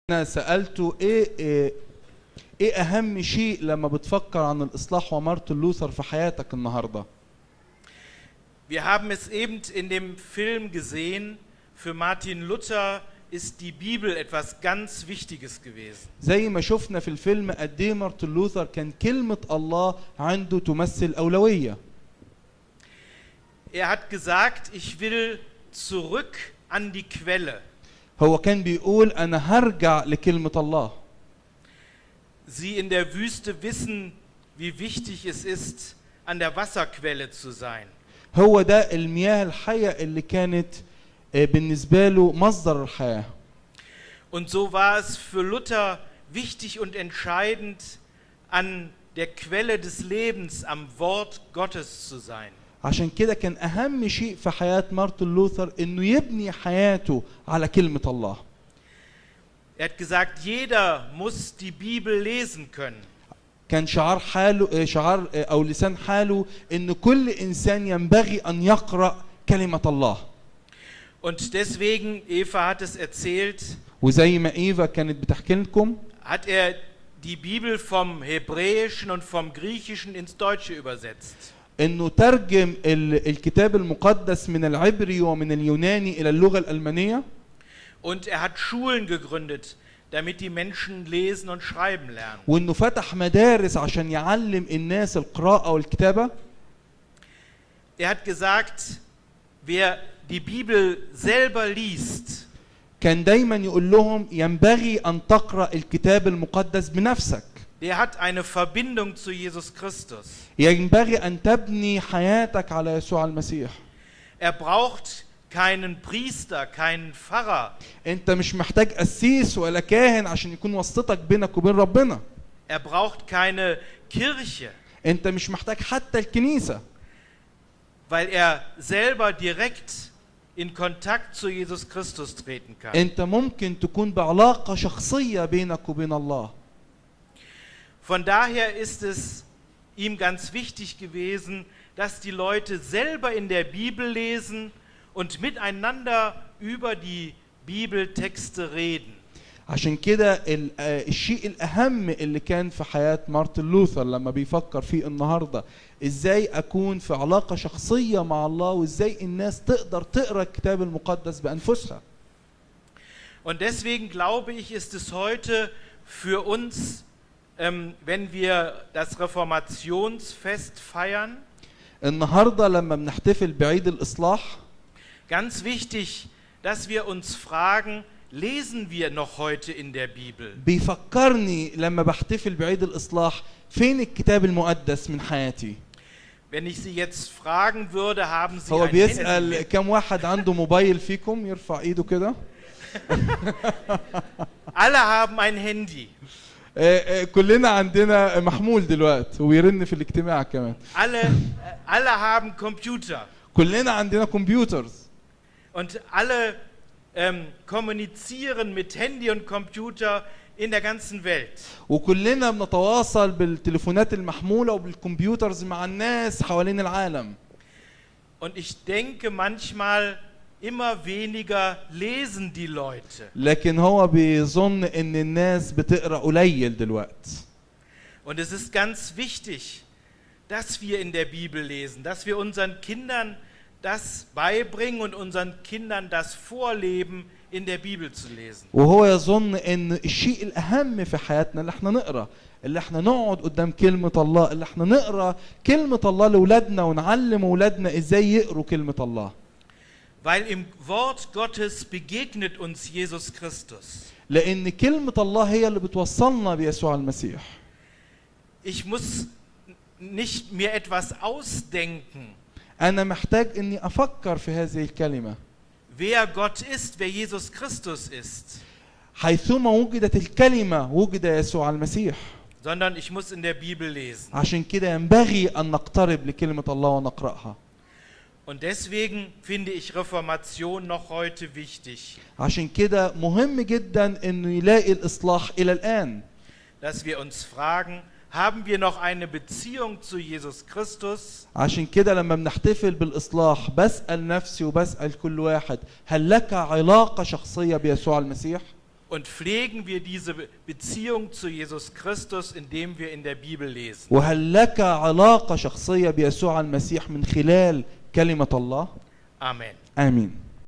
أنا سألته إيه أهم شيء لما بتفكر عن الإصلاح ومارتن لوثر في حياتك النهاردة؟ Wir haben es eben in dem Film gesehen, für Martin Luther ist die Bibel etwas ganz Wichtiges gewesen. زي ما شفنا في الفيلم قد إيه مارتن لوثر كان كلمة الله عنده تمثل أولوية. Er hat gesagt, ich will zurück an die Quelle. هو كان بيقول أنا هرجع لكلمة الله. Sie in der Wüste wissen, wie wichtig es ist, an der Wasserquelle zu sein. هو ده المياه الحية اللي كانت بالنسبة له مصدر الحياة. Und so war es für Luther wichtig und entscheidend, an der Quelle des Lebens, am Wort Gottes zu sein. عشان كده كان أهم شيء في حياة مارتن لوثر إنه يبني حياته على كلمة الله. Er hat gesagt, jeder muss die Bibel lesen können. كان شعار أو لسان حاله إن كل إنسان ينبغي أن يقرأ كلمة الله. Und deswegen, Eva hat es erzählt, وزي ما إيفا كانت بتحكي لكم، hat er die Bibel vom Hebräischen und vom Griechischen ins Deutsche übersetzt. إنه ترجم الكتاب المقدس من العبري ومن اليوناني إلى اللغة الألمانية. Und er hat Schulen gegründet, damit die Menschen lesen und schreiben lernen. وإنه فتح مدارس عشان يعلم الناس القراءة والكتابة. Er hat gesagt, wer die Bibel selber liest, كان دايما يقول لهم ينبغي أن تقرأ الكتاب المقدس بنفسك. der hat eine Verbindung zu Jesus Christus. ينبغي أن تبني حياتك على يسوع المسيح. Er braucht keinen Priester, keinen Pfarrer. أنت مش محتاج قسيس ولا كاهن عشان يكون واسطتك بينك وبين ربنا. Er braucht keine Kirche, أنت مش محتاج حتى الكنيسة. weil er selber direkt in Kontakt zu Jesus Christus treten kann. أنت ممكن تكون بعلاقة شخصية بينك وبين الله. Von daher ist es ihm ganz wichtig gewesen, dass die Leute selber in der Bibel lesen und miteinander über die Bibeltexte reden. عشان كده الشيء الأهم اللي كان في حياة مارتن لوثر لما بيفكر فيه النهاردة إزاي أكون في علاقة شخصية مع الله وإزاي الناس تقدر تقرأ الكتاب المقدس بأنفسها. Und deswegen glaube ich, ist es heute für uns, wenn wir das Reformationsfest feiern, النهاردة لما بنحتفل بعيد الإصلاح ganz wichtig, dass wir uns fragen, lesen wir noch heute in der Bibel? بيفكرني لما بحتفل بعيد الإصلاح فين الكتاب المقدس من حياتي. Wenn ich Sie jetzt fragen würde, haben Sie هو ein بيسأل Handy? كم واحد عنده موبايل فيكم يرفع ايده كده. Alle haben ein Handy. كلنا عندنا محمول دلوقتي وبيرن في الاجتماع كمان. Alle haben Computer. كلنا عندنا كمبيوترز. Und alle kommunizieren mit Handy und Computer in der ganzen Welt. وكلنا بنتواصل بالتليفونات المحمولة وبالكمبيوترز مع الناس حوالين العالم. Und ich denke manchmal, immer weniger lesen die Leute. لكن هو بيظن ان الناس بتقرأ قليل دلوقتي. Und es ist ganz wichtig, dass wir in der Bibel lesen, dass wir unseren Kindern das beibringen und unseren Kindern das vorleben, in der Bibel zu lesen. وهو يظن ان الشيء الاهم في حياتنا اللي احنا نقرأ، اللي احنا نقعد قدام كلمة الله، اللي احنا نقرأ كلمة الله لأولادنا ونعلم أولادنا ازاي يقروا كلمة الله. Weil im Wort Gottes begegnet uns Jesus Christus. لأن كلمة الله هي اللي بتوصلنا بيسوع المسيح. Ich muss nicht mir etwas ausdenken. أنا محتاج إني أفكر في هذه الكلمة. Wer Gott ist, wer Jesus Christus ist. حيثما وجدت الكلمة وجد يسوع المسيح. Sondern ich muss in der Bibel lesen. عشان كده ينبغي أن نقترب لكلمة الله ونقرأها. Und deswegen finde ich Reformation noch heute wichtig. عشان كده مهم جدا إنه يلاقي الإصلاح إلى الآن. Dass wir uns fragen, haben wir noch eine Beziehung zu Jesus Christus? عشان كده لما بنحتفل بالإصلاح بسأل نفسي وبسأل كل واحد هل لك علاقة شخصية بيسوع المسيح؟ Und pflegen wir diese Beziehung zu Jesus Christus, indem wir in der Bibel lesen. وهل لك علاقة شخصية بيسوع المسيح من خلال كلمة الله؟ Amen. آمين.